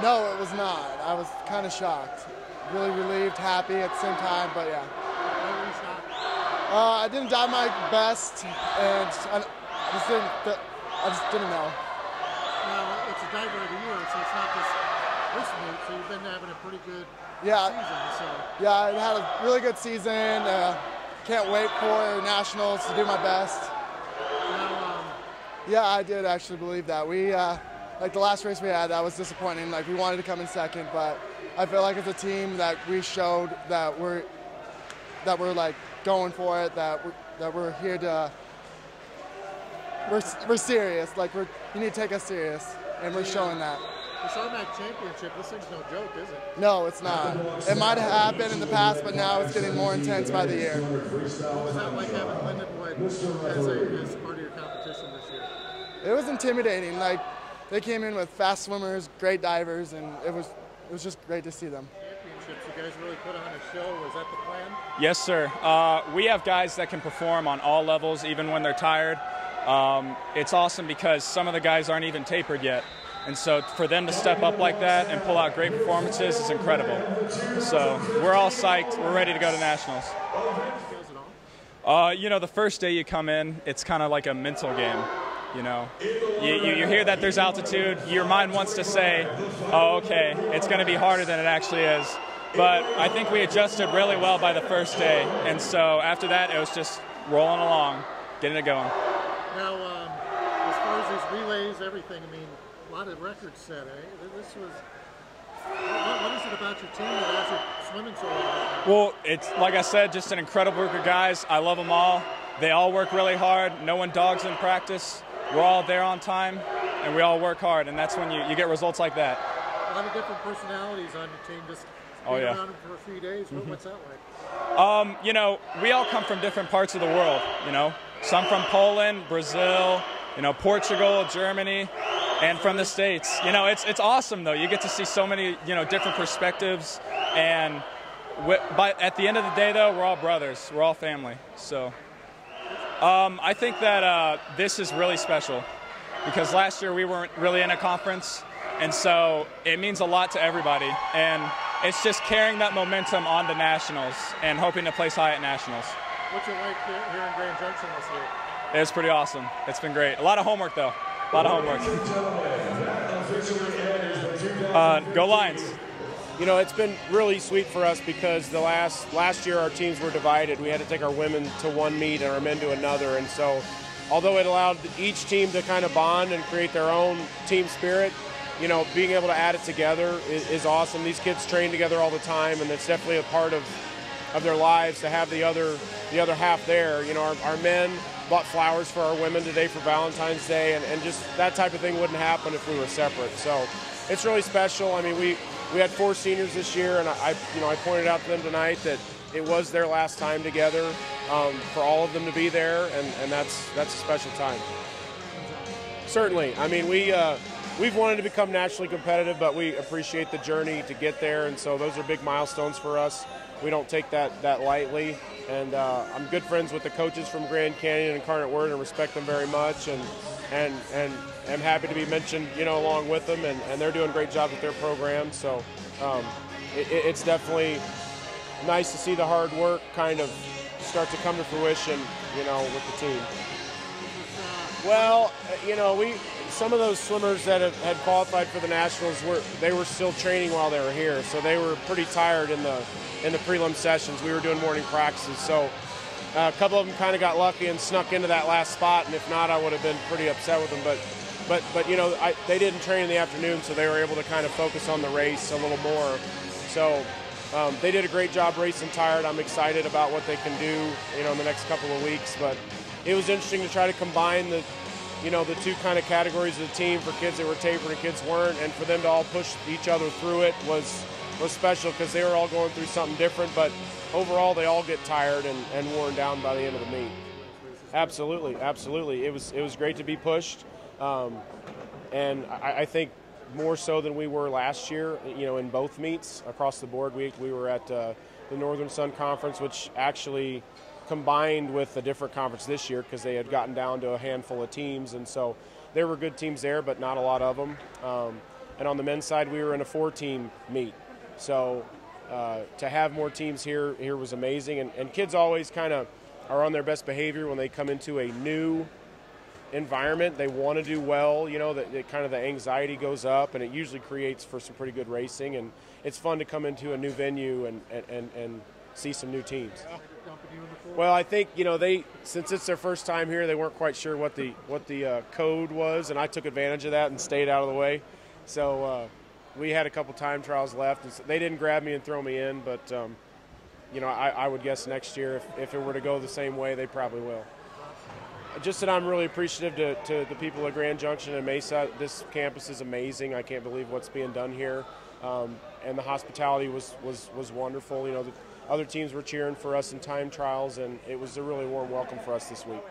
No, it was not. I was kind of shocked. Really relieved, happy at the same time, but yeah. Why were you shocked? I didn't dive my best, and I just didn't know. Now, it's a diver of the year, so it's not just this meet, so you've been having a pretty good season. So. Yeah, I had a really good season. Can't wait for nationals to do my best. Now, yeah, I did actually believe that. We, like the last race we had, that was disappointing. Like we wanted to come in second, but I feel like as a team that we showed that we're like going for it, that we're here to, we're serious. Like you need to take us serious, and we're showing that. This RMAC championship, this thing's no joke, is it? No, it's not. It might have happened in the past, but now it's getting more intense by the year. What was that like having Lindenwood as part of your competition this year? It was intimidating. Like they came in with fast swimmers, great divers, and it was just great to see them. Championships, you guys really put on a show. Was that the plan? Yes, sir. We have guys that can perform on all levels, even when they're tired. It's awesome because some of the guys aren't even tapered yet. And so for them to step up like that and pull out great performances is incredible. So we're all psyched. We're ready to go to nationals. You know, the first day you come in, it's kind of like a mental game. You know, you hear that there's altitude. Your mind wants to say, oh, okay, it's going to be harder than it actually is. But I think we adjusted really well by the first day. And so after that, it was just rolling along, getting it going. Now, as far as these relays, everything, I mean, a lot of records set, eh? This was, what is it about your team that has it swimming so well? Well, it's, like I said, just an incredible group of guys. I love them all. They all work really hard. No one dogs in practice. We're all there on time, and we all work hard, and that's when you get results like that. A lot of different personalities on your team, just being around them for a few days. What's that like? You know, we all come from different parts of the world, you know. Some from Poland, Brazil, you know, Portugal, Germany, and from the States. You know, it's awesome, though. You get to see so many, you know, different perspectives, and at the end of the day, though, we're all brothers. We're all family, so... I think that this is really special because last year we weren't really in a conference, and so it means a lot to everybody. And it's just carrying that momentum on to nationals and hoping to place high at nationals. What's it like here in Grand Junction this week? It's pretty awesome. It's been great. A lot of homework, though. A lot of homework. Go Lions. You know, it's been really sweet for us because the last year our teams were divided. We had to take our women to one meet and our men to another. And so although it allowed each team to kind of bond and create their own team spirit, you know, being able to add it together is awesome. These kids train together all the time, and it's definitely a part of their lives to have the other half there. You know, our men bought flowers for our women today for Valentine's Day, and just that type of thing wouldn't happen if we were separate. So it's really special. I mean, we had 4 seniors this year, and I pointed out to them tonight that it was their last time together, for all of them to be there, and that's a special time. Certainly. I mean, we've wanted to become nationally competitive, but we appreciate the journey to get there, and so those are big milestones for us. We don't take that lightly, and I'm good friends with the coaches from Grand Canyon and Incarnate Word and respect them very much, and am happy to be mentioned, you know, along with them, and they're doing a great job with their program. So it's definitely nice to see the hard work kind of start to come to fruition, you know, with the team. Well, you know, some of those swimmers that had qualified for the nationals were still training while they were here, so they were pretty tired in the prelim sessions. We were doing morning practices, so a couple of them kind of got lucky and snuck into that last spot, and if not, I would have been pretty upset with them. But you know, they didn't train in the afternoon, so they were able to kind of focus on the race a little more. So they did a great job racing tired. I'm excited about what they can do, you know, in the next couple of weeks. But it was interesting to try to combine the two kind of categories of the team for kids that were tapered and kids weren't, and for them to all push each other through it was special because they were all going through something different. But overall, they all get tired and worn down by the end of the meet. Absolutely, absolutely. It was great to be pushed, and I think more so than we were last year. You know, in both meets across the board, we were at the Northern Sun Conference, which actually combined with a different conference this year because they had gotten down to a handful of teams, and so there were good teams there, but not a lot of them. and on the men's side we were in a 4-team meet. So to have more teams here was amazing, and kids always kind of are on their best behavior when they come into a new environment. They want to do well, you know, that kind of the anxiety goes up, and it usually creates for some pretty good racing, and it's fun to come into a new venue and see some new teams. Well, I think, you know, since it's their first time here, they weren't quite sure what the code was, and I took advantage of that and stayed out of the way. So we had a couple time trials left, and they didn't grab me and throw me in, but you know, I would guess next year if it were to go the same way, they probably will. Just that I'm really appreciative to the people at Grand Junction and Mesa. This campus is amazing. I can't believe what's being done here, and the hospitality was wonderful. You know, the other teams were cheering for us in time trials, and it was a really warm welcome for us this week.